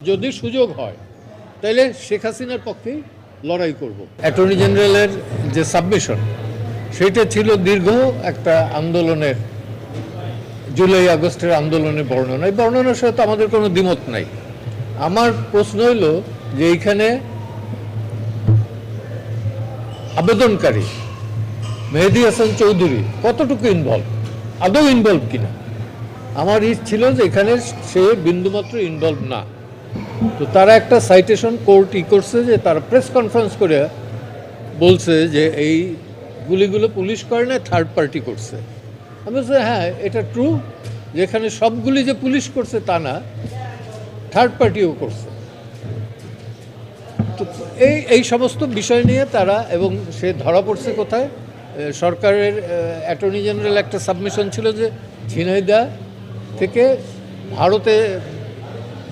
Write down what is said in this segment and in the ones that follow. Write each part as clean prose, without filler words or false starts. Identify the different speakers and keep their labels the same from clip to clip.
Speaker 1: যদি সুযোগ হয় তাহলে শেখ হাসিনার পক্ষেই লড়াই করব। অ্যাটর্নি জেনারেলের যে সাবমিশন সেটা ছিল দীর্ঘ একটা আন্দোলনের, জুলাই আগস্টের আন্দোলনের বর্ণনা। এই বর্ণনার সাথে আমাদের কোনো দ্বিমত নাই। আমার প্রশ্ন হইল যে এইখানে আবেদনকারী মেহেদী হাসান চৌধুরী কতটুকু ইনভলভ, আদৌ ইনভলভ কিনা। আমার ছিল যে এখানে সে বিন্দুমাত্র ইনভলভ না। তো তারা একটা সাইটেশন কোর্ট করছে যে তারা প্রেস কনফারেন্স করে বলছে যে এই গুলিগুলো পুলিশ করে না, থার্ড পার্টি করছে। আমি বলছি হ্যাঁ এটা ট্রু, যেখানে সবগুলি যে পুলিশ করছে তা না, থার্ড পার্টিও করছে। তো এই সমস্ত বিষয় নিয়ে তারা, এবং সে ধরা পড়ছে কোথায়, সরকারের অ্যাটর্নি জেনারেল একটা সাবমিশন ছিল যে ঝিনাইদহ থেকে ভারতে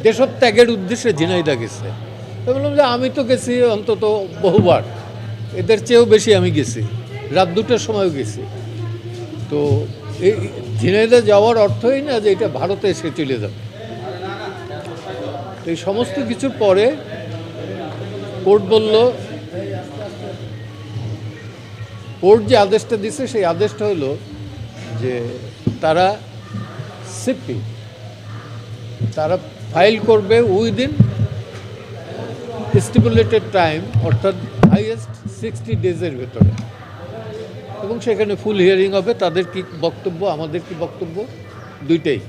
Speaker 1: দেশত্যাগের উদ্দেশ্যে ঝিনাইদহ গেছে। তো বললাম যে আমি তো গেছি অন্তত বহুবার, এদের চেয়েও বেশি আমি গেছি, রাত 2টার সময়ও গেছি। তো এই ঝিনাইদহ যাওয়ার অর্থই না যে এটা ভারতে এসে চলে যাবে। তো এই সমস্ত কিছুর পরে কোর্ট বলল, কোর্ট যে আদেশটা দিছে সেই আদেশটা হলো যে তারা সিপি তারা ফাইল করবে উইদিন স্টিপুলেটেড টাইম, অর্থাৎ হাইয়েস্ট 60 ডেজের ভেতরে, এবং সেখানে ফুল হিয়ারিং হবে, তাদের কি বক্তব্য আমাদের কি বক্তব্য দুইটাই।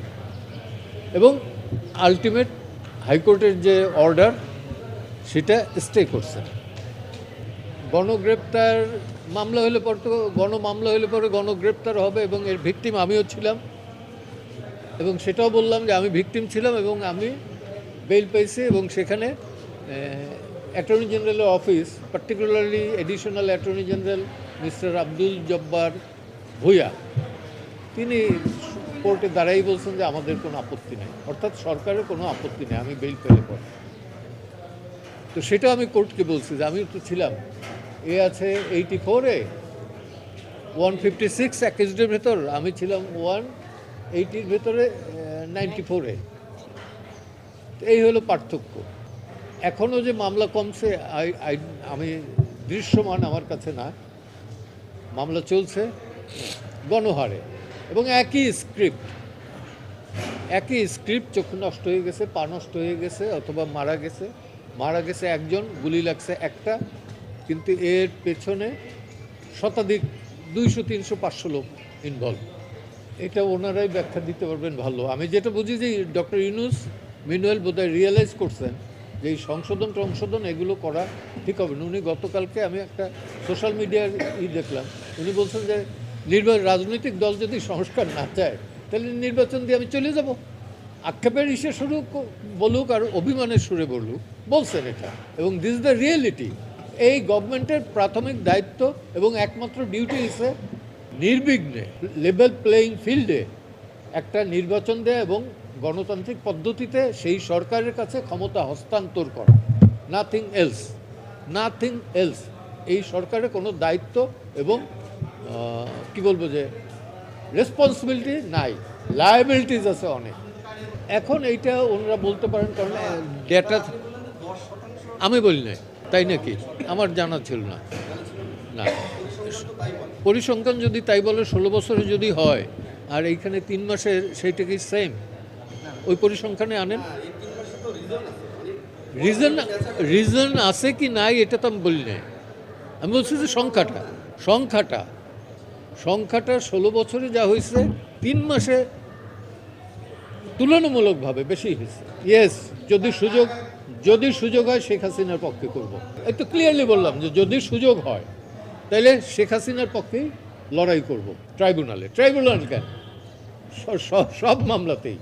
Speaker 1: এবং আলটিমেট হাইকোর্টের যে অর্ডার সেটা স্টে করছে। গণগ্রেপ্তার মামলা হলে পরে তো গণমামলা হলে পরে গণগ্রেপ্তার হবে, এবং এর ভিকটিম আমিও ছিলাম, এবং সেটাও বললাম যে আমি ভিকটিম ছিলাম এবং আমি বেল পেয়েছি। এবং সেখানে অ্যাটর্নি জেনারেলের office, particularly additional attorney general mister Abdul Jabbar Bhuiyan, তিনি কোর্টে দাঁড়াই বলছেন যে আমাদের কোনো আপত্তি নেই, অর্থাৎ সরকারের কোনো আপত্তি নেই আমি বেল পেলে পর। তো সেটা আমি কোর্টকে বলছি যে আমি তো ছিলাম, এ আছে 84-এ, 156 অ্যাকেজডের ভেতর, আমি ছিলাম 180-র ভেতরে 94-এ। এই হলো পার্থক্য। এখনও যে মামলা কমছে আমি দৃশ্যমান আমার কাছে না, মামলা চলছে গণহারে, এবং একই স্ক্রিপ্ট, চক্ষু নষ্ট হয়ে গেছে, পা নষ্ট হয়ে গেছে, অথবা মারা গেছে একজন, গুলি লাগছে একটা, কিন্তু এর পেছনে শতাধিক 200, 300, 500 লোক ইনভলভ। এটা ওনারাই ব্যাখ্যা দিতে পারবেন ভালো। আমি যেটা বুঝি যে ডক্টর ইউনূস মিনুয়েল বোধহয় রিয়েলাইজ করছেন যে এই সংশোধন এগুলো করা ঠিক হবে না। উনি গতকালকে আমি একটা সোশ্যাল মিডিয়ার দেখলাম, উনি বলছেন যে রাজনৈতিক দল যদি সংস্কার না চায় তাহলে নির্বাচন দিয়ে আমি চলে যাব। আক্ষেপের ইসে শুরু বলুক আর অভিমানের সুরে বলছেন এটা, এবং দিস ইজ দ্য রিয়েলিটি। এই গভর্নমেন্টের প্রাথমিক দায়িত্ব এবং একমাত্র ডিউটি হিসেবে নির্বিঘ্নে লেভেল প্লেয়িং ফিল্ডে একটা নির্বাচন দেয়া এবং গণতান্ত্রিক পদ্ধতিতে সেই সরকারের কাছে ক্ষমতা হস্তান্তর করা, নাথিং এলস। এই সরকারের কোনো দায়িত্ব এবং কি বলবো যে রেসপন্সিবিলিটি নাই, লায়াবিলিটিস আছে অনেক। এখন এইটা ওনারা বলতে পারেন, কারণ ডেটা আমি বলি নাই, তাই নাকি আমার জানা ছিল না। পরিসংখ্যান যদি তাই বলে 16 বছরে যদি হয়, আর এইখানে 3 মাসের, সেইটা কি সেম? ওই পরিসংখ্যানে আনেন। রিজন আছে কি নাই এটা তো আমি বলি নাই। আমি বলছি যে সংখ্যাটা 16 বছরে যা হয়েছে 3 মাসে তুলনামূলকভাবে বেশি হয়েছে। ইয়েস, যদি সুযোগ হয় শেখ হাসিনার পক্ষে করব। একটু ক্লিয়ারলি বললাম যে যদি সুযোগ হয় তাহলে শেখ হাসিনার পক্ষেই লড়াই করব ট্রাইব্যুনাল কেন, সব মামলাতেই।